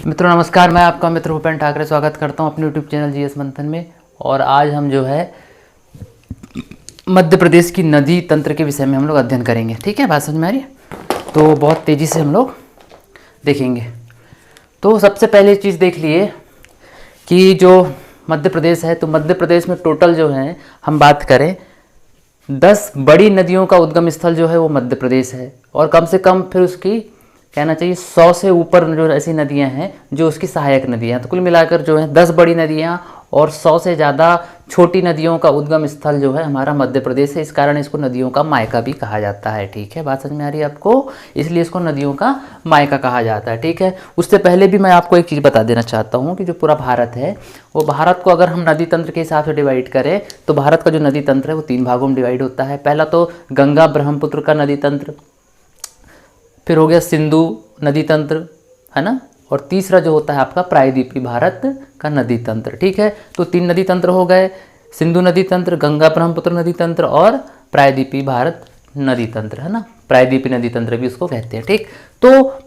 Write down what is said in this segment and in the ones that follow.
मित्रों नमस्कार, मैं आपका मित्र भूपेन ठाकरे स्वागत करता हूं अपने यूट्यूब चैनल जीएस मंथन में। और आज हम जो है मध्य प्रदेश की नदी तंत्र के विषय में हम लोग अध्ययन करेंगे। ठीक है, बात समझ में आ रही है? तो बहुत तेज़ी से हम लोग देखेंगे। तो सबसे पहले चीज़ देख लिए कि जो मध्य प्रदेश है, तो मध्य प्रदेश में टोटल जो है हम बात करें 10 बड़ी नदियों का उद्गम स्थल जो है वो मध्य प्रदेश है। और कम से कम फिर उसकी कहना चाहिए 100 से ऊपर जो ऐसी नदियां हैं जो उसकी सहायक नदियां हैं। तो कुल मिलाकर जो है 10 बड़ी नदियां और 100 से ज़्यादा छोटी नदियों का उद्गम स्थल जो है हमारा मध्य प्रदेश है। इस कारण इसको नदियों का मायका भी कहा जाता है। ठीक है, बात समझ में आ रही है आपको? इसलिए इसको नदियों का मायका कहा जाता है। ठीक है, उससे पहले भी मैं आपको एक चीज़ बता देना चाहता हूँ कि जो पूरा भारत है वो भारत को अगर हम नदी तंत्र के हिसाब से डिवाइड करें तो भारत का जो नदी तंत्र है वो 3 भागों में डिवाइड होता है। पहला तो गंगा ब्रह्मपुत्र का नदी तंत्र, फिर हो गया सिंधु नदी तंत्र, है ना, और तीसरा जो होता है आपका प्रायद्वीपीय भारत का नदी तंत्र। ठीक है, तो 3 नदी तंत्र हो गए, सिंधु नदी तंत्र, गंगा ब्रह्मपुत्र नदी तंत्र और प्रायद्वीपीय भारत नदी तंत्र, है ना, प्रायद्वीपीय नदी तंत्र भी उसको कहते हैं। ठीक, तो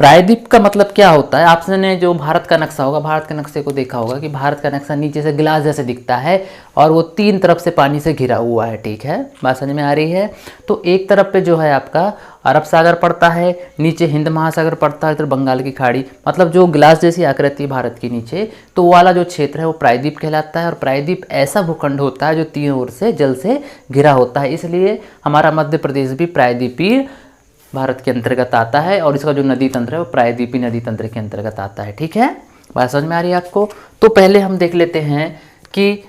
प्रायद्वीप का मतलब क्या होता है? आपने जो भारत का नक्शा होगा, भारत के नक्शे को देखा होगा कि भारत का नक्शा नीचे से गिलास जैसे दिखता है और वो 3 तरफ से पानी से घिरा हुआ है। ठीक है, बात समझ में आ रही है? तो एक तरफ पे जो है आपका अरब सागर पड़ता है, नीचे हिंद महासागर पड़ता है, इधर बंगाल की खाड़ी, मतलब जो गिलास जैसी आकृति है भारत के नीचे, तो वो वाला जो क्षेत्र है वो प्रायद्वीप कहलाता है। और प्रायद्वीप ऐसा भूखंड होता है जो 3 ओर से जल से घिरा होता है, इसलिए हमारा मध्य प्रदेश भी प्रायद्वीपीय भारत के अंतर्गत आता है और इसका जो नदी तंत्र है वो प्रायद्वीपीय नदी तंत्र के अंतर्गत आता है। ठीक है, बात समझ में आ रही है आपको? तो पहले हम देख लेते हैं कि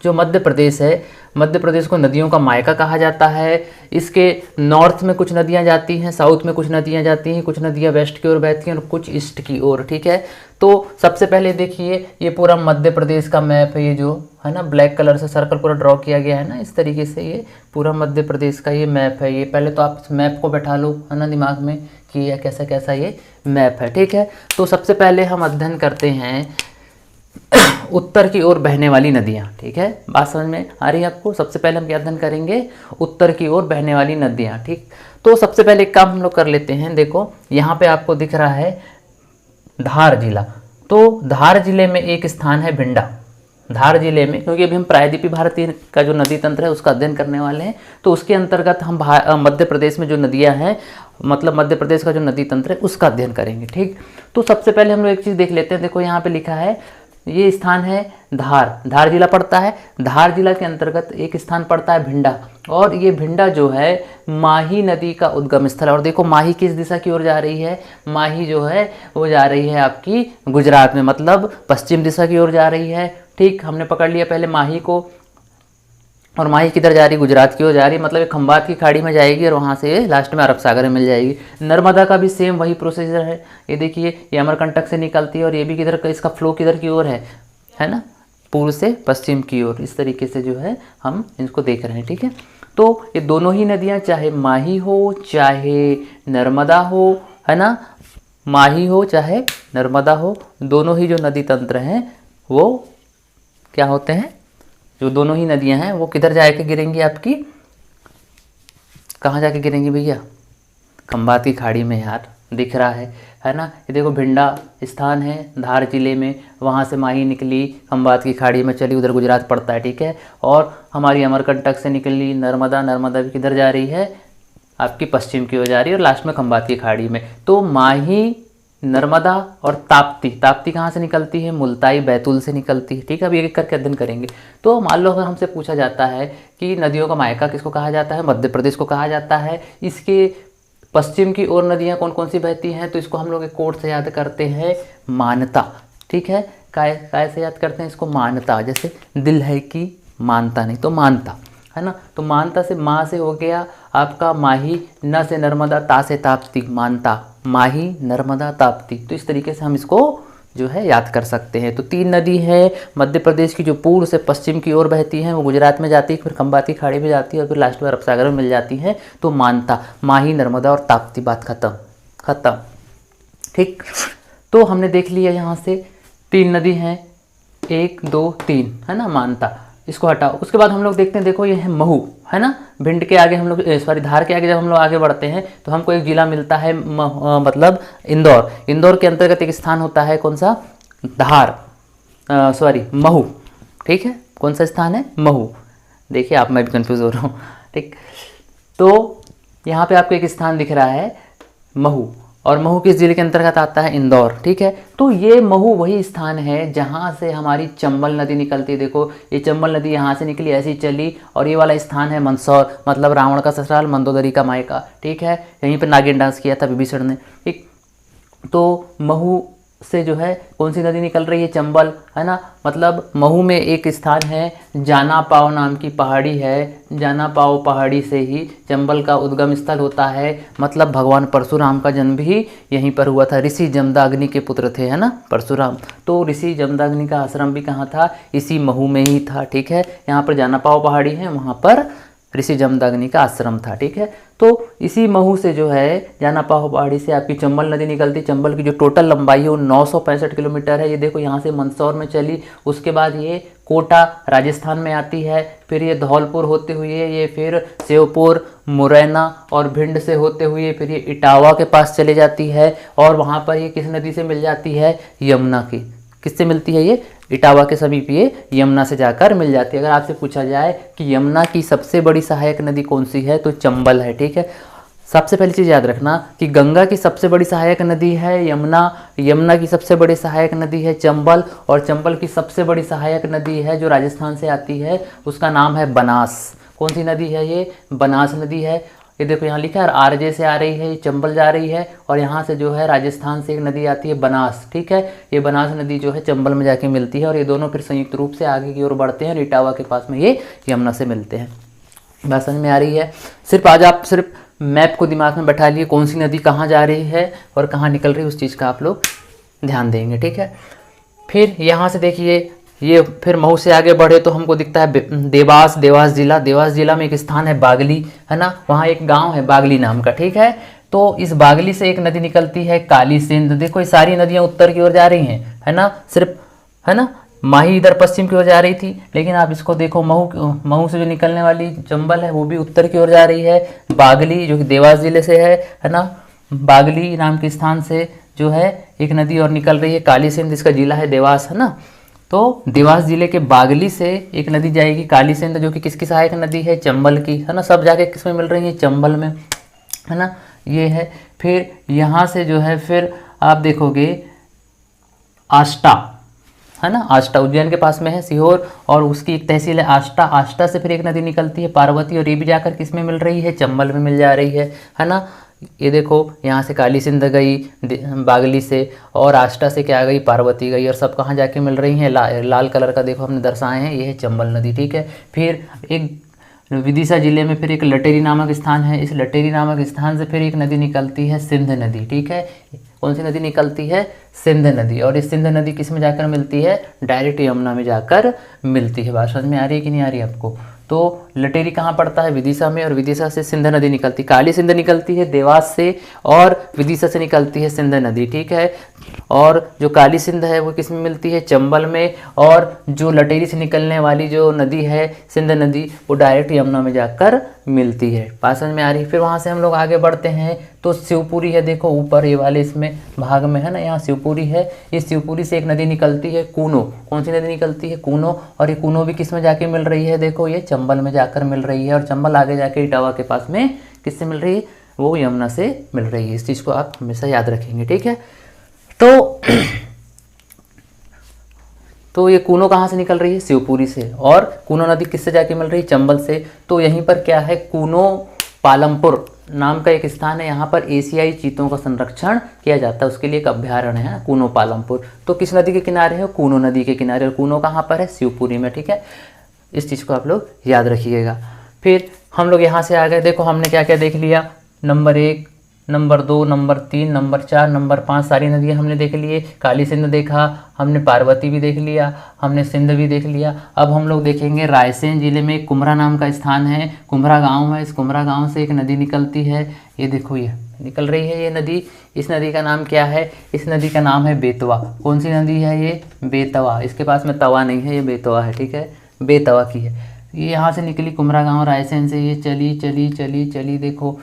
जो मध्य प्रदेश है, मध्य प्रदेश को नदियों का मायका कहा जाता है। इसके नॉर्थ में कुछ नदियां जाती हैं, साउथ में कुछ नदियां जाती हैं, कुछ नदियां वेस्ट की ओर बहती हैं और कुछ ईस्ट की ओर। ठीक है, तो सबसे पहले देखिए ये पूरा मध्य प्रदेश का मैप है, ये जो है ना ब्लैक कलर से सर्कल पूरा ड्रॉ किया गया है ना, इस तरीके से ये पूरा मध्य प्रदेश का ये मैप है। ये पहले तो आप इस मैप को बैठा लो, है ना, दिमाग में कि ये कैसा कैसा ये मैप है। ठीक है, तो सबसे पहले हम अध्ययन करते हैं उत्तर की ओर बहने वाली नदियाँ। ठीक है, बात समझ में आ रही है आपको? सबसे पहले हम क्या अध्ययन करेंगे? उत्तर की ओर बहने वाली नदियाँ। ठीक, तो सबसे पहले एक काम हम लोग कर लेते हैं। देखो यहाँ पे आपको दिख रहा है धार जिला, तो धार जिले में एक स्थान है भिंडा। धार जिले में, क्योंकि अभी हम प्रायद्वीपीय भारत का जो नदी तंत्र है उसका अध्ययन करने वाले हैं, तो उसके अंतर्गत हम मध्य प्रदेश में जो नदियाँ हैं, मतलब मध्य प्रदेश का जो नदी तंत्र है उसका अध्ययन करेंगे। ठीक, तो सबसे पहले हम लोग एक चीज़ देख लेते हैं। देखो यहाँ पे लिखा है, ये स्थान है धार, धार जिला पड़ता है। धार जिला के अंतर्गत एक स्थान पड़ता है भिंडा, और ये भिंडा जो है माही नदी का उद्गम स्थल है। और देखो माही किस दिशा की ओर जा रही है? माही जो है वो जा रही है आपकी गुजरात में, मतलब पश्चिम दिशा की ओर जा रही है। ठीक, हमने पकड़ लिया पहले माही को, और माही किधर जा रही है? गुजरात की ओर जा रही है, मतलब ये खंबात की खाड़ी में जाएगी और वहाँ से लास्ट में अरब सागर में मिल जाएगी। नर्मदा का भी सेम वही प्रोसीजर है। ये देखिए ये अमरकंटक से निकलती है और ये भी किधर, इसका फ्लो किधर की ओर है ना, पूर्व से पश्चिम की ओर। इस तरीके से जो है हम इसको देख रहे हैं। ठीक है, तो ये दोनों ही नदियाँ, चाहे माही हो चाहे नर्मदा हो, है ना, माही हो चाहे नर्मदा हो, दोनों ही जो नदी तंत्र हैं वो क्या होते हैं? जो दोनों ही नदियां हैं वो किधर जाके गिरेंगी? आपकी कहाँ जाके गिरेंगी भैया? खंबात की खाड़ी में। यार दिख रहा है ना, ये देखो भिंडा स्थान है धार जिले में, वहाँ से माही निकली, खंबात की खाड़ी में चली, उधर गुजरात पड़ता है। ठीक है, और हमारी अमरकंटक से निकली नर्मदा, नर्मदा भी किधर जा रही है? आपकी पश्चिम की ओर जा रही है और लास्ट में खंबात की खाड़ी में। तो माही, नर्मदा और ताप्ती, ताप्ती कहाँ से निकलती है? मुल्ताई बैतूल से निकलती है। ठीक है, अब एक एक करके अध्ययन करेंगे। तो मान लो अगर हमसे पूछा जाता है कि नदियों का मायका किसको कहा जाता है? मध्य प्रदेश को कहा जाता है। इसके पश्चिम की ओर नदियाँ कौन कौन सी बहती हैं? तो इसको हम लोग एक कोड से याद करते हैं, मानता। ठीक है, काय से याद करते हैं इसको? मानता। जैसे दिल है कि मानता नहीं, तो मानता, है ना। तो मानता से माँ से हो गया आपका माही, न से नर्मदा, ता से ताप्ती, मानता, माही, नर्मदा, ताप्ती। तो इस तरीके से हम इसको जो है याद कर सकते हैं। तो 3 नदी है मध्य प्रदेश की जो पूर्व से पश्चिम की ओर बहती हैं, वो गुजरात में जाती है, फिर खंबात की खाड़ी में जाती है और फिर लास्ट में अरब सागर में मिल जाती है। तो मानता, माही, नर्मदा और ताप्ती, बात खत्म। ठीक, तो हमने देख लिया यहाँ से 3 नदी हैं, 1 2 3, है ना, मानता, इसको हटाओ। उसके बाद हम लोग देखते हैं, देखो ये है महू, है ना। भिंड के आगे हम लोग सॉरी धार के आगे जब हम लोग आगे बढ़ते हैं तो हमको एक जिला मिलता है मतलब इंदौर। इंदौर के अंतर्गत एक स्थान होता है कौन सा, धार, सॉरी महू, ठीक है। कौन सा स्थान है, महू। देखिए आप, मैं भी कंफ्यूज हो रहा हूँ, ठीक। तो यहाँ पे आपको एक स्थान दिख रहा है महू, और महू किस जिले के अंतर्गत आता है, इंदौर, ठीक है। तो ये महू वही स्थान है जहाँ से हमारी चंबल नदी निकलती है। देखो ये चंबल नदी यहाँ से निकली, ऐसी चली, और ये वाला स्थान है मंदसौर, मतलब रावण का ससुराल, मंदोदरी का मायका, ठीक है। यहीं पर नागिन डांस किया था विभीषण ने, ठीक। तो महू से जो है कौन सी नदी निकल रही है, चंबल, है ना। मतलब महू में एक स्थान है जाना पाव नाम की पहाड़ी है, जाना पाव पहाड़ी से ही चंबल का उद्गम स्थल होता है। मतलब भगवान परशुराम का जन्म भी यहीं पर हुआ था। ऋषि जमदाग्नि के पुत्र थे, है ना, परशुराम। तो ऋषि जमदाग्नि का आश्रम भी कहाँ था, इसी महू में ही था, ठीक है। यहाँ पर जाना पाव पहाड़ी है, वहाँ पर ऋषि जमदाग्नि का आश्रम था, ठीक है। तो इसी महू से जो है जाना पाव पहाड़ी से आपकी चंबल नदी निकलती। चंबल की जो टोटल लंबाई है वो 965 किलोमीटर है। ये देखो यहाँ से मंदसौर में चली, उसके बाद ये कोटा राजस्थान में आती है, फिर ये धौलपुर होते हुए ये फिर श्योपुर, मुरैना और भिंड से होते हुए फिर ये इटावा के पास चले जाती है, और वहाँ पर ये किस नदी से मिल जाती है, यमुना की। किससे मिलती है ये, इटावा के समीप ये यमुना से जाकर मिल जाती है। अगर आपसे पूछा जाए कि यमुना की सबसे बड़ी सहायक नदी कौन सी है, तो चंबल है, ठीक है। सबसे पहली चीज़ याद रखना कि गंगा की सबसे बड़ी सहायक नदी है यमुना, यमुना की सबसे बड़ी सहायक नदी है चंबल, और चंबल की सबसे बड़ी सहायक नदी है जो राजस्थान से आती है, उसका नाम है बनास। कौन सी नदी है ये, बनास नदी है। ये देखो यहाँ लिखा है आरजे से आ रही है, ये चंबल जा रही है, और यहाँ से जो है राजस्थान से एक नदी आती है बनास, ठीक है। ये बनास नदी जो है चंबल में जाके मिलती है, और ये दोनों फिर संयुक्त रूप से आगे की ओर बढ़ते हैं, और इटावा के पास में ये यमुना से मिलते हैं। बात समझ में आ रही है। सिर्फ आज आप सिर्फ मैप को दिमाग में बैठा लिए, कौन सी नदी कहाँ जा रही है और कहाँ निकल रही है, उस चीज़ का आप लोग ध्यान देंगे, ठीक है। फिर यहाँ से देखिए, ये फिर महू से आगे बढ़े तो हमको दिखता है देवास, देवास जिला। देवास जिला में एक स्थान है बागली, है ना, वहाँ एक गांव है बागली नाम का, ठीक है। तो इस बागली से एक नदी निकलती है काली सिंध। देखो ये सारी नदियाँ उत्तर की ओर जा रही हैं, है ना, सिर्फ, है ना, माही इधर पश्चिम की ओर जा रही थी, लेकिन आप इसको देखो महू से जो निकलने वाली चंबल है वो भी उत्तर की ओर जा रही है। बागली जो कि देवास जिले से है ना, बागली नाम के स्थान से जो है एक नदी और निकल रही है काली सिंध, इसका जिला है देवास, है ना। तो देवास जिले के बागली से एक नदी जाएगी काली सिंध, जो कि किसकी सहायक नदी है, चंबल की, है ना। सब जाके किस में मिल रही है, चंबल में, है ना, ये है। फिर यहाँ से जो है फिर आप देखोगे आष्टा, है ना, आष्टा उज्जैन के पास में है, सीहोर, और उसकी एक तहसील है आष्टा। आष्टा से फिर एक नदी निकलती है पार्वती, और ये भी जाकर किस में मिल रही है, चंबल में मिल जा रही है ना। ये देखो यहाँ से काली सिंध गई बागली से, और आष्टा से क्या गई, पार्वती गई, और सब कहाँ जाके मिल रही हैं, लाल कलर का देखो हमने दर्शाए हैं, ये है चंबल नदी, ठीक है। फिर एक विदिशा जिले में फिर एक लटेरी नामक स्थान है, इस लटेरी नामक स्थान से फिर एक नदी निकलती है सिंध नदी, ठीक है। कौन सी नदी निकलती है, सिंध नदी, और इस सिंध नदी किस में जाकर मिलती है, डायरेक्ट यमुना में जाकर मिलती है। बात समझ में आ रही है कि नहीं आ रही आपको। तो लटेरी कहाँ पड़ता है, विदिशा में, और विदिशा से सिंध नदी निकलती, काली सिंध निकलती है देवास से, और विदिशा से निकलती है सिंध नदी, ठीक है। और जो काली सिंध है वो किस में मिलती है, चंबल में, और जो लटेरी से निकलने वाली जो नदी है सिंध नदी, वो डायरेक्ट यमुना में जाकर मिलती है। बात समझ में आ रही है। फिर वहाँ से हम लोग आगे बढ़ते हैं तो शिवपुरी है, देखो ऊपर ये वाले इसमें भाग में, है ना, यहाँ शिवपुरी है। इस शिवपुरी से एक नदी निकलती है कूनो। कौन सी नदी निकलती है, कूनो, और ये कूनो भी किस में जाके मिल रही है, देखो ये चंबल में जाकर मिल रही है, और चंबल आगे जाके इटावा के पास में किससे मिल रही है, वो यमुना से मिल रही है। इस चीज़ को आप हमेशा याद रखेंगे, ठीक है। तो ये कूनो कहाँ से निकल रही है, शिवपुरी से, और कूनो नदी किससे जाके मिल रही है, चंबल से। तो यहीं पर क्या है, कूनो पालमपुर नाम का एक स्थान है, यहाँ पर एशियाई चीतों का संरक्षण किया जाता है, उसके लिए एक अभ्यारण्य है कूनो पालमपुर। तो किस नदी के किनारे है, कूनो नदी के किनारे, और कूनो कहाँ पर है, शिवपुरी में, ठीक है। इस चीज़ को आप लोग याद रखिएगा। फिर हम लोग यहाँ से आ गए, देखो हमने क्या क्या देख लिया, number 1, number 2, number 3, number 4, number 5 सारी नदियाँ हमने देख लिए। काली सिंध देखा हमने, पार्वती भी देख लिया हमने, सिंध भी देख लिया। अब हम लोग देखेंगे रायसेन जिले में कुम्हरा नाम का स्थान है, कुम्हरा गांव है। इस कुम्हरा गांव से एक नदी निकलती है, ये देखो ये निकल रही है ये नदी। इस नदी का नाम क्या है, इस नदी का नाम है बेतवा। कौन सी नदी है ये, बेतवा। इसके पास में तवा नहीं है, ये बेतवा है, ठीक है, बेतवा की है। ये यहाँ से निकली कुमरा रायसेन से, ये चली चली चली चली, देखो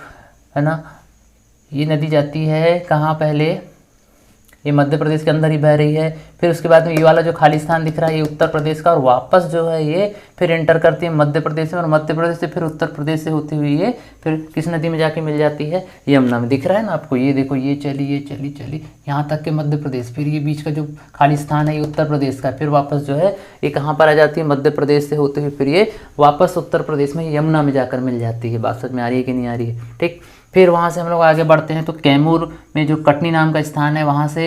है ना। ये नदी जाती है कहाँ, पहले ये मध्य प्रदेश के अंदर ही बह रही है, फिर उसके बाद में ये वाला जो खाली स्थान दिख रहा है ये उत्तर प्रदेश का, और वापस जो है ये फिर एंटर करती है मध्य प्रदेश में, और मध्य प्रदेश से फिर उत्तर प्रदेश से होती हुई ये फिर किस नदी में जाके मिल जाती है, यमुना में। दिख रहा है ना आपको, ये देखो ये चली चली यहाँ तक के मध्य प्रदेश, फिर ये बीच का जो खाली स्थान है ये उत्तर प्रदेश का, फिर वापस जो है ये कहाँ पर आ जाती है, मध्य प्रदेश से होते हुए फिर ये वापस उत्तर प्रदेश में यमुना में जाकर मिल जाती है। बात समझ में आ रही है कि नहीं आ रही है, ठीक। फिर वहाँ से हम लोग आगे बढ़ते हैं तो कैमूर में जो कटनी नाम का स्थान है, वहाँ से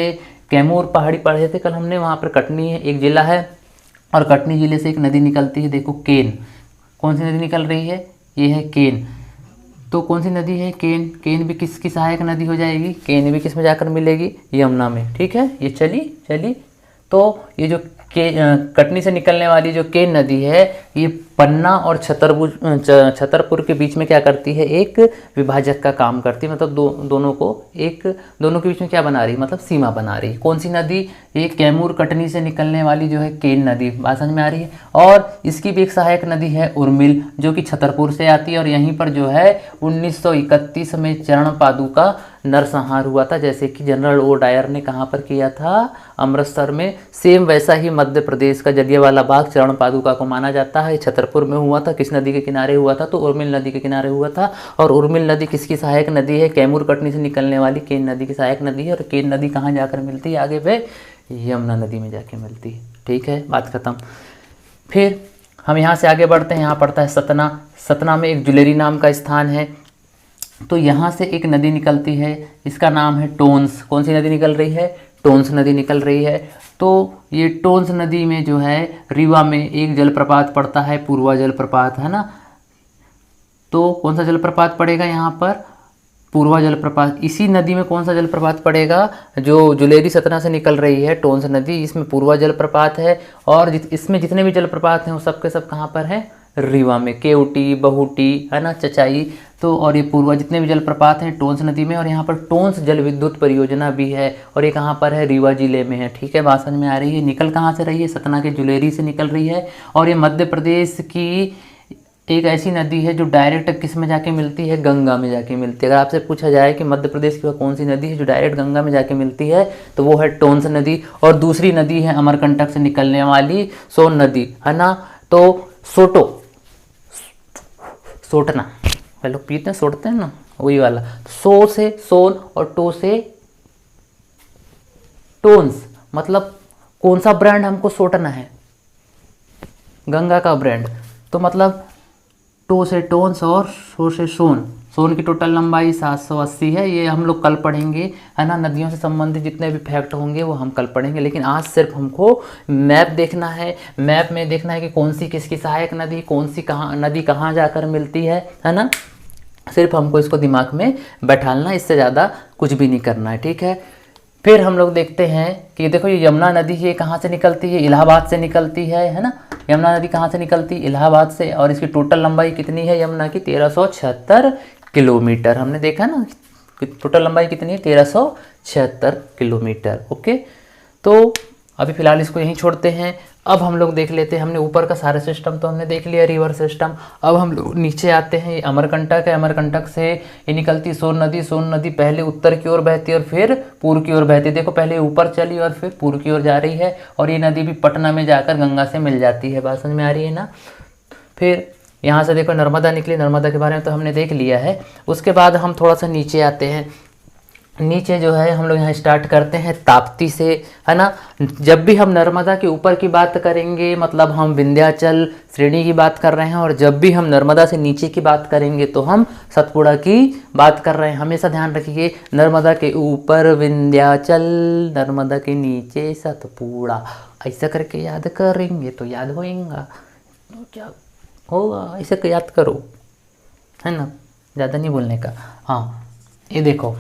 कैमूर पहाड़ी पढ़े थे कल हमने, वहाँ पर कटनी है एक ज़िला है, और कटनी ज़िले से एक नदी निकलती है, देखो केन। कौन सी नदी निकल रही है, ये है केन। तो कौन सी नदी है, केन। केन भी किसकी सहायक नदी हो जाएगी, केन भी किस में जाकर मिलेगी, यमुना में, ठीक है। ये चली तो ये जो कटनी से निकलने वाली जो केन नदी है, ये पन्ना और छतरपुर के बीच में क्या करती है, एक विभाजक का काम करती है, मतलब दोनों के बीच में क्या बना रही है, मतलब सीमा बना रही है। कौन सी नदी, ये कैमूर कटनी से निकलने वाली जो है केन नदी, बात समझ में आ रही है। और इसकी भी एक सहायक नदी है उर्मिल, जो कि छतरपुर से आती है, और यहीं पर जो है 1931 में चरण पादुका नरसंहार हुआ था, जैसे कि जनरल ओ डायर ने कहाँ पर किया था, अमृतसर में। सेम वैसा ही मध्य प्रदेश का जलियांवाला बाग चरण पादुका को माना जाता है, छतरपुर में हुआ था। किस नदी के किनारे हुआ था, तो उर्मिल नदी के किनारे हुआ था। और उर्मिल नदी किसकी सहायक नदी है, कैमूर कटनी से निकलने वाली केन नदी की सहायक नदी है। और केन नदी कहाँ जाकर मिलती है, आगे पे यमुना नदी में जाके मिलती है, ठीक है, बात खत्म। फिर हम यहाँ से आगे बढ़ते हैं, यहाँ पड़ता है सतना। सतना में एक जुलेरी नाम का स्थान है, तो यहाँ से एक नदी निकलती है, इसका नाम है टोंस। कौन सी नदी निकल रही है, टोंस नदी निकल रही है। तो ये टोंस नदी में जो है रीवा में एक जलप्रपात पड़ता है, पूर्वा जलप्रपात, है ना। तो कौन सा जलप्रपात पड़ेगा यहाँ पर, पूर्वा जलप्रपात। इसी नदी में कौन सा जलप्रपात पड़ेगा, जो जुलेरी सतना से निकल रही है टोंस नदी, इसमें पूर्वा जलप्रपात है। और इसमें जितने भी जलप्रपात हैं वो सब के सब कहाँ पर हैं, रीवा में, केवटी, बहुटी, है ना, चचाई। तो और ये पूर्वा जितने भी जलप्रपात हैं टोंस नदी में, और यहाँ पर टोंस जल विद्युत परियोजना भी है, और ये कहाँ पर है, रीवा जिले में है, ठीक है, बात समझ में आ रही है। निकल कहाँ से रही है, सतना के जुलेरी से निकल रही है। और ये मध्य प्रदेश की एक ऐसी नदी है जो डायरेक्ट किस में जाके मिलती है, गंगा में जाके मिलती है। अगर आपसे पूछा जाए कि मध्य प्रदेश की वह कौन सी नदी है जो डायरेक्ट गंगा में जाके मिलती है, तो वो है टोंस नदी। और दूसरी नदी है अमरकंटक से निकलने वाली सोन नदी, है ना। तो सोटना वे लोग पीते हैं, सोटते हैं ना, वही वाला। सो से सोन और टो से टोन्स, मतलब कौन सा ब्रांड हमको सोटना है, गंगा का ब्रांड। तो मतलब टो से टोन्स और सो से सोन। सोन की टोटल लंबाई 780 है, ये हम लोग कल पढ़ेंगे, है ना। नदियों से संबंधित जितने भी फैक्ट होंगे वो हम कल पढ़ेंगे, लेकिन आज सिर्फ हमको मैप देखना है। मैप में देखना है कि कौन सी किसकी सहायक नदी, कौन सी नदी कहाँ जाकर मिलती है ना। सिर्फ हमको इसको दिमाग में बैठालना, इससे ज़्यादा कुछ भी नहीं करना है, ठीक है। फिर हम लोग देखते हैं कि देखो ये यमुना नदी ये कहाँ से निकलती है, इलाहाबाद से निकलती है ना। यमुना नदी कहाँ से निकलती है, इलाहाबाद से। और इसकी टोटल लंबाई कितनी है यमुना की, 1376 किलोमीटर। हमने देखा ना कि टोटल लंबाई कितनी है, 1376 किलोमीटर। ओके, तो अभी फिलहाल इसको यहीं छोड़ते हैं। अब हम लोग देख लेते हैं, हमने ऊपर का सारा सिस्टम तो हमने देख लिया, रिवर सिस्टम। अब हम लोग नीचे आते हैं, ये अमरकंटक है। अमरकंटक से ये निकलती सोन नदी। सोन नदी पहले उत्तर की ओर बहती और फिर पूर्व की ओर बहती। देखो पहले ऊपर चली और फिर पूर्व की ओर जा रही है। और ये नदी भी पटना में जाकर गंगा से मिल जाती है, बात समझ में आ रही है ना। फिर यहाँ से देखो नर्मदा निकली, नर्मदा के बारे में तो हमने देख लिया है। उसके बाद हम थोड़ा सा नीचे आते हैं। नीचे जो है हम लोग यहाँ स्टार्ट करते हैं ताप्ती से, है ना। जब भी हम नर्मदा के ऊपर की बात करेंगे मतलब हम विंध्याचल श्रेणी की बात कर रहे हैं, और जब भी हम नर्मदा से नीचे की बात करेंगे तो हम सतपुड़ा की बात कर रहे हैं। हमेशा ध्यान रखिए, नर्मदा के ऊपर विंध्याचल, नर्मदा के नीचे सतपुड़ा, ऐसा करके याद करेंगे तो याद होएगा, तो क्या होगा, ऐसे याद करो, है ना, ज़्यादा नहीं बोलने का। हाँ, ये देखो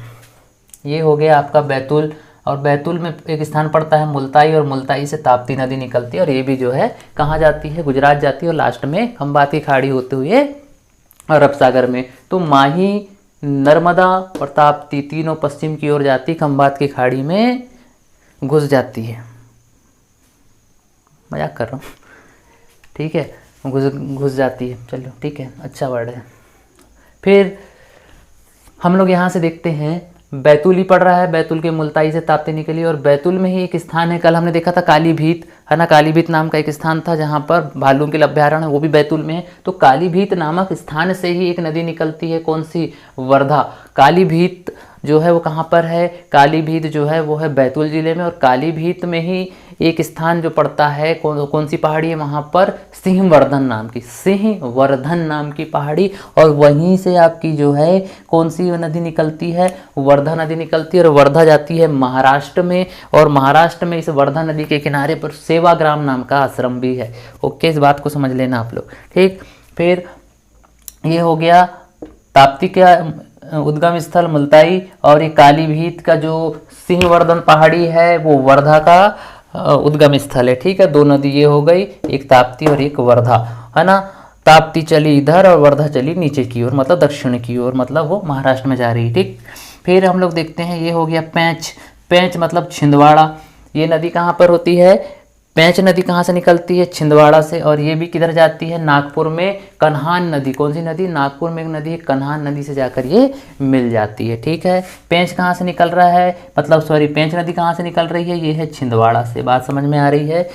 ये हो गया आपका बैतूल, और बैतूल में एक स्थान पड़ता है मुल्ताई, और मुल्ताई से ताप्ती नदी निकलती है। और ये भी जो है कहाँ जाती है, गुजरात जाती है, और लास्ट में खंबात की खाड़ी होते हुए अरब सागर में। तो माही, नर्मदा और ताप्ती तीनों पश्चिम की ओर जाती, खंबात की खाड़ी में घुस जाती है। मजाक कर रहा हूँ, ठीक है। घुस जाती है। चलो ठीक है, अच्छा वर्ड है। फिर हम लोग यहाँ से देखते हैं बैतूल ही पड़ रहा है, बैतूल के मुल्ताई से ताप्ती निकली, और बैतूल में ही एक स्थान है, कल हमने देखा था कालीभीत, है ना, कालीभीत नाम का एक स्थान था जहाँ पर भालुओं के अभ्यारण्य है, वो भी बैतूल में है। तो कालीभीत नामक स्थान से ही एक नदी निकलती है, कौन सी, वर्धा। कालीभीत जो है वो कहाँ पर है, कालीभीत जो है वो है बैतूल जिले में, और कालीभीत में ही एक स्थान जो पड़ता है, कौन सी पहाड़ी है वहाँ पर, सिंहवर्धन नाम की, सिंहवर्धन नाम की पहाड़ी, और वहीं से आपकी जो है कौन सी नदी निकलती है, वर्धा नदी निकलती है, और वर्धा जाती है महाराष्ट्र में, और महाराष्ट्र में इस वर्धा नदी के किनारे पर सेवाग्राम नाम का आश्रम भी है। ओके, इस बात को समझ लेना आप लोग, ठीक। फिर ये हो गया ताप्ती का उद्गम स्थल मुल्ताई, और ये कालीभीत का जो सिंहवर्धन पहाड़ी है वो वर्धा का उद्गम स्थल है, ठीक है। दो नदी ये हो गई, एक ताप्ती और एक वर्धा, है ना। ताप्ती चली इधर और वर्धा चली नीचे की ओर, मतलब दक्षिण की ओर, मतलब वो महाराष्ट्र में जा रही, ठीक। फिर हम लोग देखते हैं, ये हो गया पैंच, पैंच मतलब छिंदवाड़ा। ये नदी कहाँ पर होती है, पैंच नदी कहाँ से निकलती है, छिंदवाड़ा से, और ये भी किधर जाती है, नागपुर में कन्हान नदी, कौन सी नदी, नागपुर में एक नदी है कन्हान नदी से जाकर ये मिल जाती है, ठीक है। पैंच कहाँ से निकल रहा है, मतलब सॉरी, पैंच नदी कहाँ से निकल रही है, ये है छिंदवाड़ा से, बात समझ में आ रही है।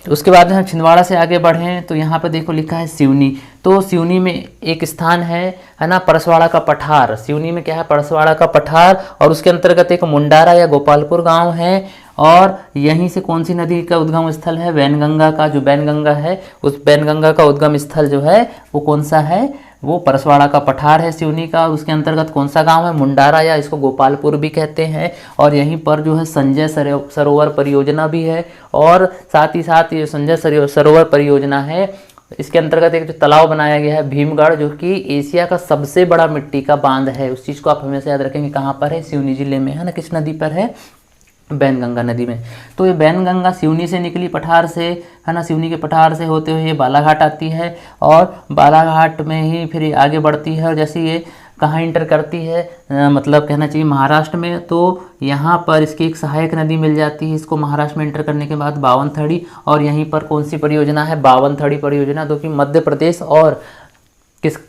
उसके बाद हम छिंदवाड़ा से आगे बढ़ें तो यहाँ पर देखो लिखा है सिवनी, तो सिवनी में एक स्थान है ना, परसवाड़ा का पठार। सिवनी में क्या है, परसवाड़ा का पठार, और उसके अंतर्गत एक मुंडारा या गोपालपुर गांव है, और यहीं से कौन सी नदी का उद्गम स्थल है, वैनगंगा का, जो वैनगंगा है उस वैनगंगा का उद्गम स्थल जो है वो कौन सा है, वो परसवाड़ा का पठार है सिवनी का, और उसके अंतर्गत कौन सा गांव है, मुंडारा, या इसको गोपालपुर भी कहते हैं। और यहीं पर जो है संजय सरोवर परियोजना भी है, और साथ ही साथ ये संजय सरोवर परियोजना है, इसके अंतर्गत एक जो तालाब बनाया गया है भीमगढ़, जो कि एशिया का सबसे बड़ा मिट्टी का बांध है। उस चीज़ को आप हमेशा याद रखेंगे, कहाँ पर है, सिवनी जिले में, है ना। किस नदी पर है, बैनगंगा नदी में। तो ये बैनगंगा सिवनी से निकली पठार से, है ना, सिवनी के पठार से होते हुए ये बालाघाट आती है, और बालाघाट में ही फिर ये आगे बढ़ती है, और जैसे ये कहाँ इंटर करती है, मतलब कहना चाहिए महाराष्ट्र में, तो यहाँ पर इसकी एक सहायक नदी मिल जाती है इसको महाराष्ट्र में इंटर करने के बाद, बावनथड़ी, और यहीं पर कौन सी परियोजना है, बावनथड़ी परियोजना, जो कि मध्य प्रदेश और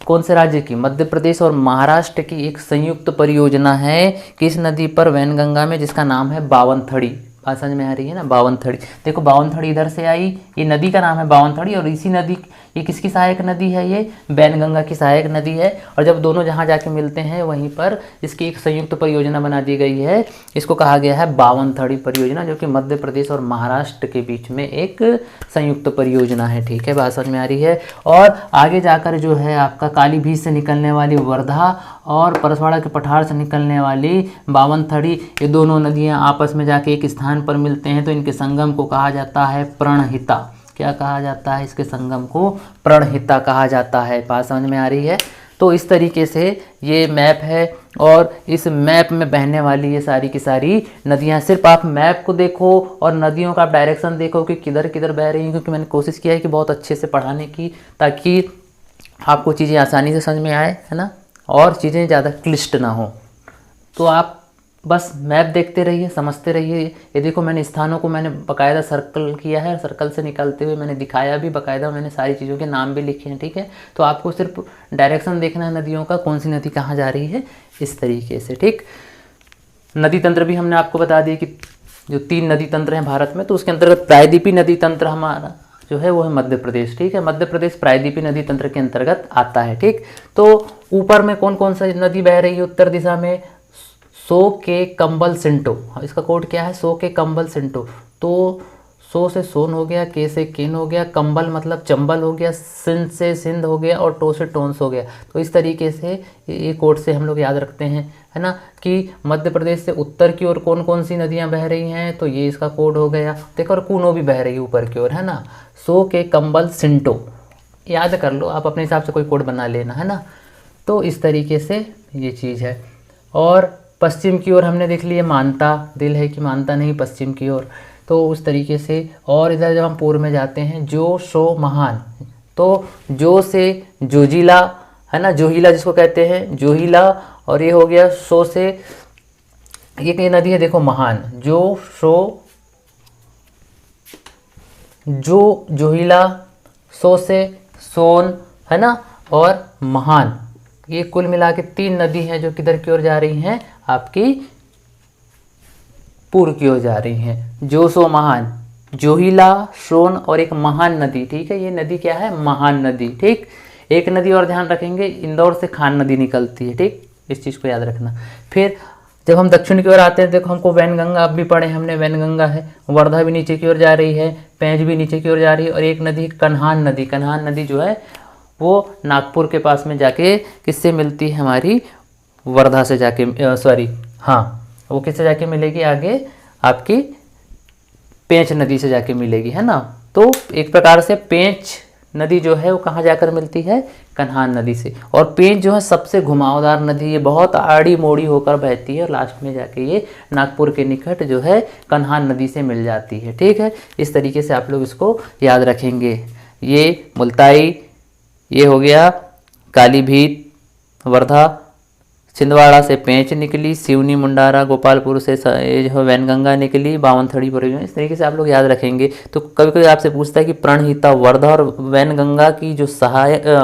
कौन से राज्य की, मध्य प्रदेश और महाराष्ट्र की एक संयुक्त परियोजना है, किस नदी पर, वैनगंगा में, जिसका नाम है बावनथड़ी। बात समझ में आ रही है ना, बावनथड़ी। देखो बावनथड़ी इधर से आई, ये नदी का नाम है बावनथड़ी, और इसी नदी, ये किसकी सहायक नदी है, ये बैनगंगा की सहायक नदी है। और जब दोनों जहाँ जाके मिलते हैं वहीं पर इसकी एक संयुक्त परियोजना बना दी गई है, इसको कहा गया है बावनथड़ी परियोजना, जो कि मध्य प्रदेश और महाराष्ट्र के बीच में एक संयुक्त परियोजना है, ठीक है। बात समझ में आ रही है। और आगे जाकर जो है आपका कालीभीत से निकलने वाली वर्धा और परसवाड़ा के पठार से निकलने वाली बावनथड़ी, ये दोनों नदियाँ आपस में जाके एक स्थान पर मिलते हैं, तो इनके संगम को कहा जाता है प्रणहिता। क्या कहा जाता है, इसके संगम को प्रणहिता कहा जाता है। बात समझ में आ रही है। तो इस तरीके से ये मैप है, और इस मैप में बहने वाली ये सारी की सारी नदियाँ, सिर्फ आप मैप को देखो और नदियों का डायरेक्शन देखो कि किधर किधर बह रही हैं, क्योंकि मैंने कोशिश किया है कि बहुत अच्छे से पढ़ाने की, ताकि आपको चीज़ें आसानी से समझ में आए, है ना, और चीज़ें ज़्यादा क्लिष्ट ना हो। तो आप बस मैप देखते रहिए, समझते रहिए। ये देखो मैंने स्थानों को मैंने बाकायदा सर्कल किया है, सर्कल से निकालते हुए मैंने दिखाया भी बाकायदा, मैंने सारी चीज़ों के नाम भी लिखे हैं, ठीक है। तो आपको सिर्फ डायरेक्शन देखना है नदियों का, कौन सी नदी कहाँ जा रही है, इस तरीके से, ठीक। नदी तंत्र भी हमने आपको बता दिया कि जो 3 नदी तंत्र हैं भारत में, तो उसके अंतर्गत प्रायद्वीपीय नदी तंत्र हमारा जो है वो है मध्य प्रदेश, ठीक है। मध्य प्रदेश प्रायद्वीपीय नदी तंत्र के अंतर्गत आता है, ठीक। तो ऊपर में कौन कौन सा नदी बह रही है उत्तर दिशा में, सो के कंबल सिंटो, इसका कोड क्या है, सो के कंबल सिंटो। तो सो से सोन हो गया, के से केन हो गया, कंबल मतलब चंबल हो गया, सिंध से सिंध हो गया, और टो से टोन्स हो गया। तो इस तरीके से ये कोड से हम लोग याद रखते हैं, है ना, कि मध्य प्रदेश से उत्तर की ओर कौन कौन सी नदियां बह रही हैं, तो ये इसका कोड हो गया। देखो और कूनो भी बह रही है ऊपर की ओर, है ना, सो के कंबल सिंटो, याद कर लो आप अपने हिसाब से, कोई कोड बना लेना, है ना। तो इस तरीके से ये चीज़ है। और पश्चिम की ओर हमने देख लिया मानता, दिल है कि मानता नहीं, पश्चिम की ओर, तो उस तरीके से। और इधर जब हम पूर्व में जाते हैं, जो शो महान, तो जो से जोजिला, है ना, जोहिला जिसको कहते हैं, जोहिला, और ये हो गया सो से, ये नदी है देखो महान, जो शो, जो जोहिला, सो से सोन, है ना, और महान, ये कुल मिला के 3 नदी हैं जो किधर की ओर जा रही हैं, आपकी पूर्व की ओर जा रही हैं। जो सो महान, जोहिला, सोन और एक महान नदी, ठीक है, ये नदी क्या है, महान नदी, ठीक। एक नदी और ध्यान रखेंगे, इंदौर से खान नदी निकलती है, ठीक, इस चीज़ को याद रखना। फिर जब हम दक्षिण की ओर आते हैं, देखो हमको वैनगंगा, अब भी पढ़े हमने, वैनगंगा है, वर्धा भी नीचे की ओर जा रही है, पेंच भी नीचे की ओर जा रही है, और एक नदी कन्हान नदी, कन्हान नदी जो है वो नागपुर के पास में जाके किससे मिलती है, हमारी वर्धा से जाके, सॉरी हाँ, वो किससे जाके मिलेगी, आगे आपकी पेंच नदी से जाके मिलेगी, है ना। तो एक प्रकार से पेंच नदी जो है वो कहाँ जाकर मिलती है, कन्हान नदी से। और पेंच जो है सबसे घुमावदार नदी, ये बहुत आड़ी मोड़ी होकर बहती है और लास्ट में जाके ये नागपुर के निकट जो है कन्हान नदी से मिल जाती है, ठीक है। इस तरीके से आप लोग इसको याद रखेंगे। ये मुल्ताई, ये हो गया कालीभीत, वर्धा, छिंदवाड़ा से पेंच निकली, सिवनी मुंडारा गोपालपुर से ये जो वैनगंगा निकली, बावनथड़ी पर, इस तरीके से आप लोग याद रखेंगे। तो कभी कभी आपसे पूछता है कि प्रणहिता, वर्धा और वैनगंगा की जो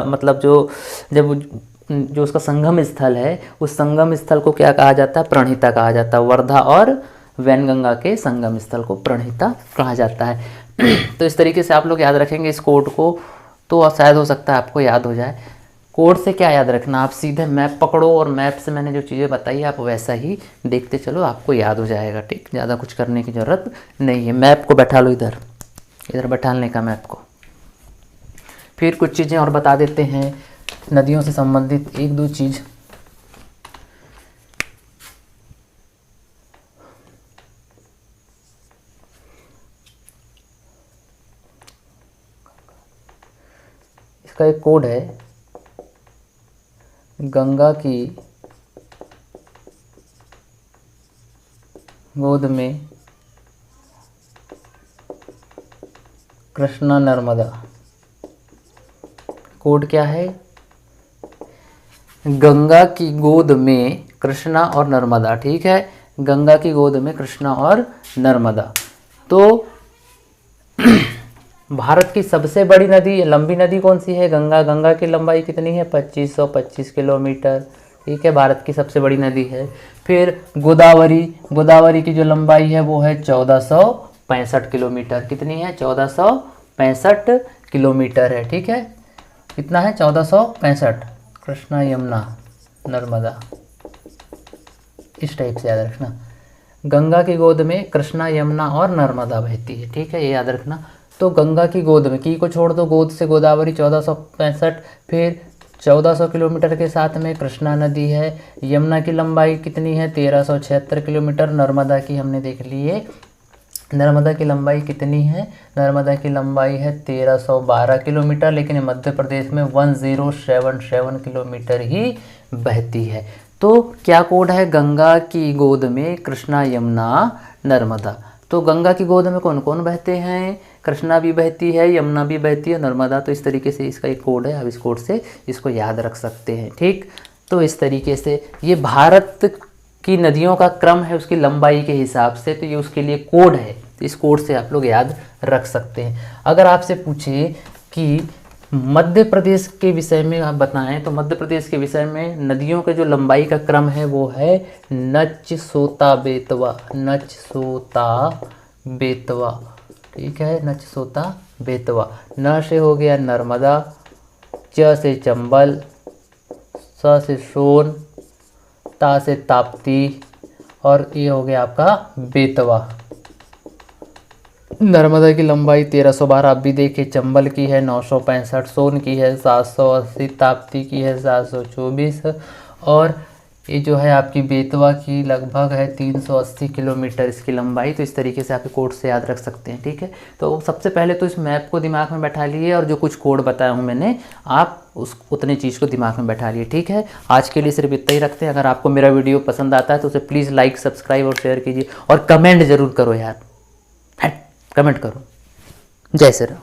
मतलब जो उसका संगम स्थल है, उस संगम स्थल को क्या कहा जाता है, प्रणहिता कहा जाता है। वर्धा और वैनगंगा के संगम स्थल को प्रणहिता कहा जाता है। तो इस तरीके से आप लोग याद रखेंगे इस कोड को, तो शायद हो सकता है आपको याद हो जाए। कोड से क्या याद रखना, आप सीधे मैप पकड़ो और मैप से मैंने जो चीज़ें बताई आप वैसा ही देखते चलो, आपको याद हो जाएगा, ठीक। ज़्यादा कुछ करने की ज़रूरत नहीं है। मैप को बैठा लो इधर, इधर बैठाने का मैप को। फिर कुछ चीज़ें और बता देते हैं नदियों से संबंधित, एक दो चीज़। इसका एक कोड है, गंगा की गोद में कृष्णा नर्मदा। कोड क्या है, गंगा की गोद में कृष्णा और नर्मदा, ठीक है, गंगा की गोद में कृष्णा और नर्मदा। तो भारत की सबसे बड़ी नदी, लंबी नदी कौन सी है, गंगा। गंगा की लंबाई कितनी है, 2525 किलोमीटर, ठीक है, भारत की सबसे बड़ी नदी है। फिर गोदावरी, गोदावरी की जो लंबाई है वो है 1465 किलोमीटर, कितनी है, 1465 किलोमीटर है, ठीक है, कितना है, 1465। कृष्णा, यमुना, नर्मदा, इस टाइप से याद रखना। गंगा की गोद में कृष्णा, यमुना और नर्मदा बहती है, ठीक है, ये याद रखना। तो गंगा की गोद में, की को छोड़ दो, गोद से गोदावरी 1465, फिर 1400 किलोमीटर के साथ में कृष्णा नदी है। यमुना की लंबाई कितनी है, 1376 किलोमीटर। नर्मदा की हमने देख ली है, नर्मदा की लंबाई कितनी है, नर्मदा की लंबाई है 1312 किलोमीटर, लेकिन मध्य प्रदेश में 1077 किलोमीटर ही बहती है। तो क्या कोड है, गंगा की गोद में कृष्णा, यमुना, नर्मदा। तो गंगा की गोद में कौन कौन बहते हैं, कृष्णा भी बहती है, यमुना भी बहती है, नर्मदा। तो इस तरीके से इसका एक कोड है, आप इस कोड से इसको याद रख सकते हैं, ठीक। तो इस तरीके से ये भारत की नदियों का क्रम है उसकी लंबाई के हिसाब से, तो ये उसके लिए कोड है, इस कोड से आप लोग याद रख सकते हैं। अगर आपसे पूछे कि मध्य प्रदेश के विषय में आप बताएं, तो मध्य प्रदेश के विषय में नदियों के जो लंबाई का क्रम है वो है नच, सोता, बेतवा, नच, सोता, बेतवा, ठीक है, नच, सोता, बेतवा। न से हो गया नर्मदा, च से चंबल, स से सोन, ता से ताप्ती, और ये हो गया आपका बेतवा। नर्मदा की लंबाई 1312, आप भी देखिए, चंबल की है 965, सोन की है 780, ताप्ती की है 724, और ये जो है आपकी बेतवा की लगभग है 380 किलोमीटर इसकी लंबाई। तो इस तरीके से आप कोड से याद रख सकते हैं, ठीक है। तो सबसे पहले तो इस मैप को दिमाग में बैठा लिए, और जो कुछ कोड बताया हूँ मैंने, आप उस उतनी चीज़ को दिमाग में बैठा लिए, ठीक है। आज के लिए सिर्फ इतना ही रखते हैं। अगर आपको मेरा वीडियो पसंद आता है तो उसे प्लीज़ लाइक, सब्सक्राइब और शेयर कीजिए, और कमेंट ज़रूर करो यार, कमेंट करो। जय श्री राम।